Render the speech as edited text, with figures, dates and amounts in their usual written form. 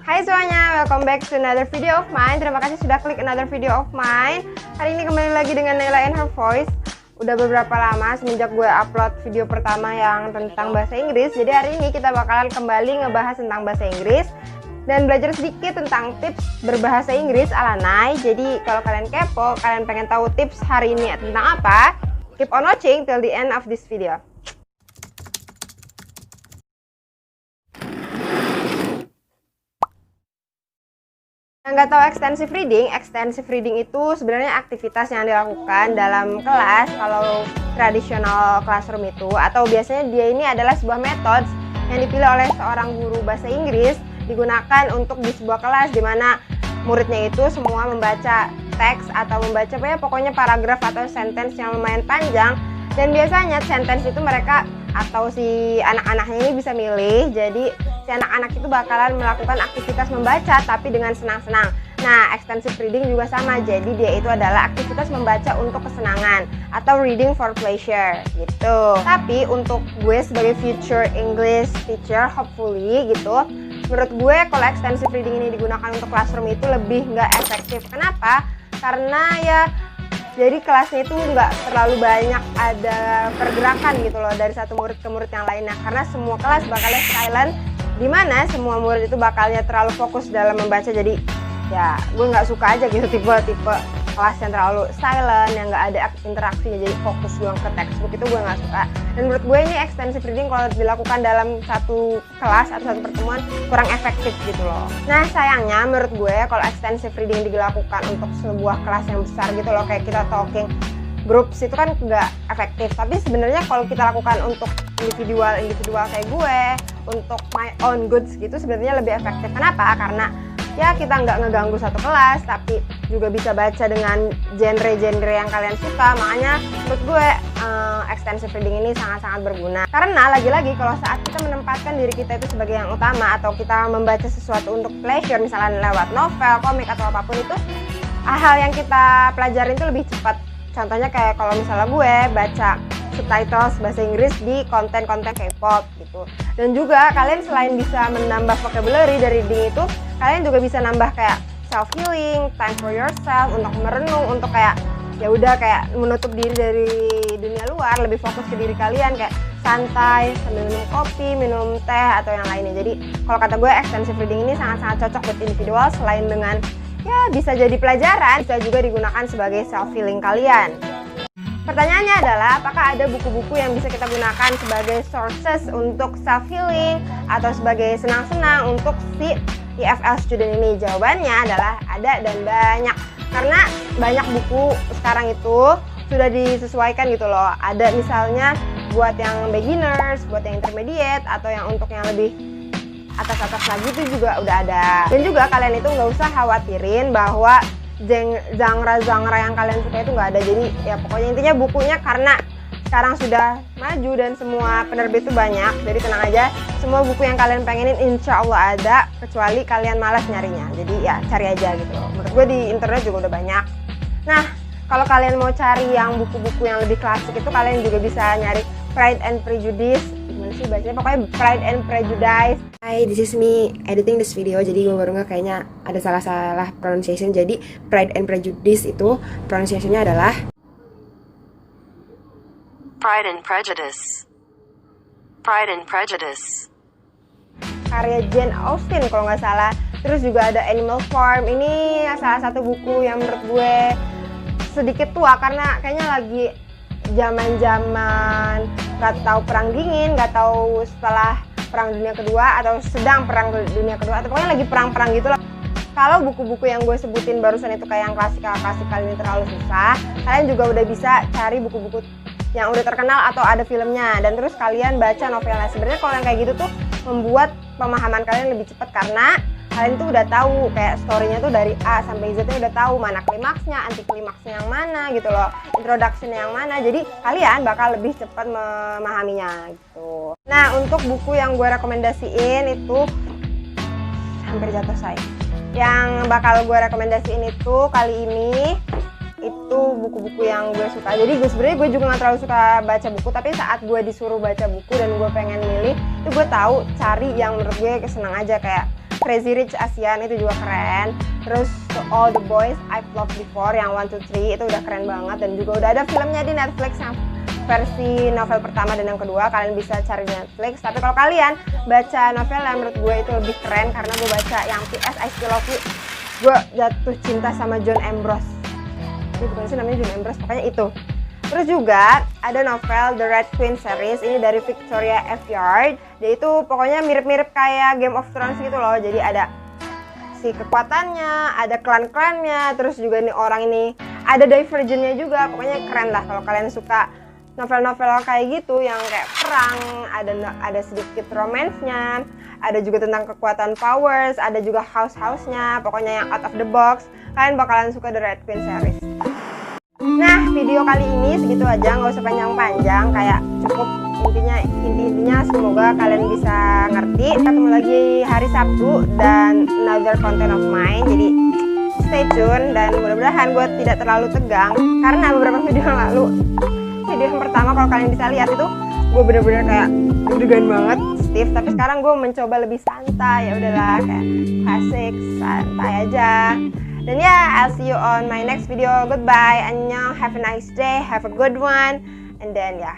Hai semuanya, welcome back to another video of mine. Terima kasih sudah klik another video of mine. Hari ini kembali lagi dengan Naila and her voice. Udah beberapa lama semenjak gue upload video pertama yang tentang bahasa Inggris. Jadi hari ini kita bakalan kembali ngebahas tentang bahasa Inggris dan belajar sedikit tentang tips berbahasa Inggris ala Nay. Jadi kalau kalian kepo, kalian pengen tahu tips hari ini tentang apa, keep on watching till the end of this video. Nggak tahu extensive reading itu sebenarnya aktivitas yang dilakukan dalam kelas kalau tradisional classroom itu, atau biasanya dia ini adalah sebuah metode yang dipilih oleh seorang guru bahasa Inggris, digunakan untuk di sebuah kelas di mana muridnya itu semua membaca teks atau membaca pokoknya paragraf atau sentence yang lumayan panjang, dan biasanya sentence itu mereka atau si anak-anaknya ini bisa milih. Jadi si anak-anak itu bakalan melakukan aktivitas membaca tapi dengan senang-senang. Nah, extensive reading juga sama. Jadi dia itu adalah aktivitas membaca untuk kesenangan atau reading for pleasure gitu. Tapi untuk gue sebagai future English teacher, hopefully gitu, menurut gue kalau extensive reading ini digunakan untuk classroom itu lebih nggak efektif. Kenapa? Karena ya jadi kelasnya itu nggak terlalu banyak ada pergerakan gitu loh dari satu murid ke murid yang lainnya, karena semua kelas bakalnya silent, dimana semua murid itu bakalnya terlalu fokus dalam membaca. Jadi ya gue nggak suka aja gitu tipe kelas yang terlalu silent, yang nggak ada interaksinya, jadi fokus doang ke textbook, itu gue nggak suka. Dan menurut gue ini extensive reading kalau dilakukan dalam satu kelas atau satu pertemuan kurang efektif gitu loh. Nah sayangnya menurut gue kalau extensive reading dilakukan untuk sebuah kelas yang besar gitu loh, kayak kita talking groups, itu kan nggak efektif. Tapi sebenarnya kalau kita lakukan untuk individual kayak gue, untuk my own goods gitu, sebenarnya lebih efektif. Kenapa? Karena ya kita nggak ngeganggu satu kelas, tapi juga bisa baca dengan genre-genre yang kalian suka. Makanya menurut gue extensive reading ini sangat-sangat berguna. Karena lagi-lagi kalau saat kita menempatkan diri kita itu sebagai yang utama, atau kita membaca sesuatu untuk pleasure, misalnya lewat novel, komik, atau apapun itu, hal yang kita pelajarin itu lebih cepat. Contohnya kayak kalau misalnya gue baca subtitles bahasa Inggris di konten-konten K-pop gitu. Dan juga kalian selain bisa menambah vocabulary dari reading itu, kalian juga bisa nambah kayak self healing, time for yourself, untuk merenung, untuk kayak ya udah kayak menutup diri dari dunia luar, lebih fokus ke diri kalian, kayak santai sambil minum kopi, minum teh atau yang lainnya. Jadi kalau kata gue extensive reading ini sangat-sangat cocok buat individual. Selain dengan ya bisa jadi pelajaran, bisa juga digunakan sebagai self healing kalian. Pertanyaannya adalah, apakah ada buku-buku yang bisa kita gunakan sebagai sources untuk self-healing atau sebagai senang-senang untuk si EFL student ini? Jawabannya adalah ada dan banyak. Karena banyak buku sekarang itu sudah disesuaikan gitu loh. Ada misalnya buat yang beginners, buat yang intermediate, atau yang untuk yang lebih atas-atas lagi itu juga udah ada. Dan juga kalian itu nggak usah khawatirin bahwa genre yang kalian suka itu nggak ada. Jadi ya pokoknya intinya bukunya, karena sekarang sudah maju dan semua penerbit itu banyak, jadi tenang aja, semua buku yang kalian pengenin insya Allah ada, kecuali kalian malas nyarinya. Jadi ya cari aja gitu loh. Menurut gue di internet juga udah banyak. Nah kalau kalian mau cari yang buku-buku yang lebih klasik itu, kalian juga bisa nyari Pride and Prejudice. Gimana sih bacanya? Pokoknya Pride and Prejudice. Hi, this is me editing this video. Jadi gue baru nggak, kayaknya ada salah-salah pronunciation. Jadi Pride and Prejudice itu pronunciationnya adalah Pride and Prejudice. Pride and Prejudice. Karya Jane Austen kalau nggak salah. Terus juga ada Animal Farm. Ini salah satu buku yang menurut gue sedikit tua, karena kayaknya lagi zaman-zaman nggak tahu perang dingin, nggak tahu setelah perang dunia kedua atau sedang perang dunia kedua, atau pokoknya lagi perang-perang gitu lah. Kalau buku-buku yang gue sebutin barusan itu kayak yang klasikal ini terlalu susah, kalian juga udah bisa cari buku-buku yang udah terkenal atau ada filmnya, dan terus kalian baca novelnya. Sebenarnya kalau yang kayak gitu tuh membuat pemahaman kalian lebih cepat, karena kalian tuh udah tahu kayak story-nya tuh dari A sampai Z-nya udah tahu, mana klimaksnya, anti klimaksnya yang mana gitu loh, introduction yang mana. Jadi kalian bakal lebih cepat memahaminya gitu. Nah untuk buku yang gue rekomendasiin itu hampir jatuh saya. Yang bakal gue rekomendasiin itu kali ini itu buku-buku yang gue suka. Jadi sebenarnya gue juga nggak terlalu suka baca buku, tapi saat gue disuruh baca buku dan gue pengen milih, itu gue tahu cari yang menurut gue senang aja, kayak Crazy Rich Asian itu juga keren. Terus To All the Boys I've Loved Before yang 1, 2, 3 itu udah keren banget, dan juga udah ada filmnya di Netflix yang versi novel pertama dan yang kedua, kalian bisa cari di Netflix. Tapi kalau kalian baca novel yang menurut gue itu lebih keren, karena gue baca yang P.S. I Still Love You, gue jatuh cinta sama John Ambrose. Ini bukan sih namanya John Ambrose, pokoknya itu. Terus juga ada novel The Red Queen series, ini dari Victoria F. Yard. Dia itu pokoknya mirip-mirip kayak Game of Thrones gitu loh. Jadi ada si kekuatannya, ada klan-klannya, terus juga nih orang ini ada divergennya juga. Pokoknya keren lah kalau kalian suka novel-novel kayak gitu yang kayak perang, ada sedikit romansnya, ada juga tentang kekuatan powers, ada juga house-nya, pokoknya yang out of the box. Kalian bakalan suka The Red Queen series. Nah, video kali ini segitu aja, nggak usah panjang-panjang, kayak cukup intinya semoga kalian bisa ngerti. Ketemu lagi hari Sabtu dan another content of mine, jadi stay tune, dan mudah-mudahan gue tidak terlalu tegang, karena beberapa video yang lalu, video yang pertama kalau kalian bisa lihat itu gue bener-bener kayak deg-degan banget, stiff. Tapi sekarang gue mencoba lebih santai, ya udahlah, kayak klasik, santai aja. Dan ya, I'll see you on my next video. Goodbye, annyeong, have a nice day, have a good one, and then ya.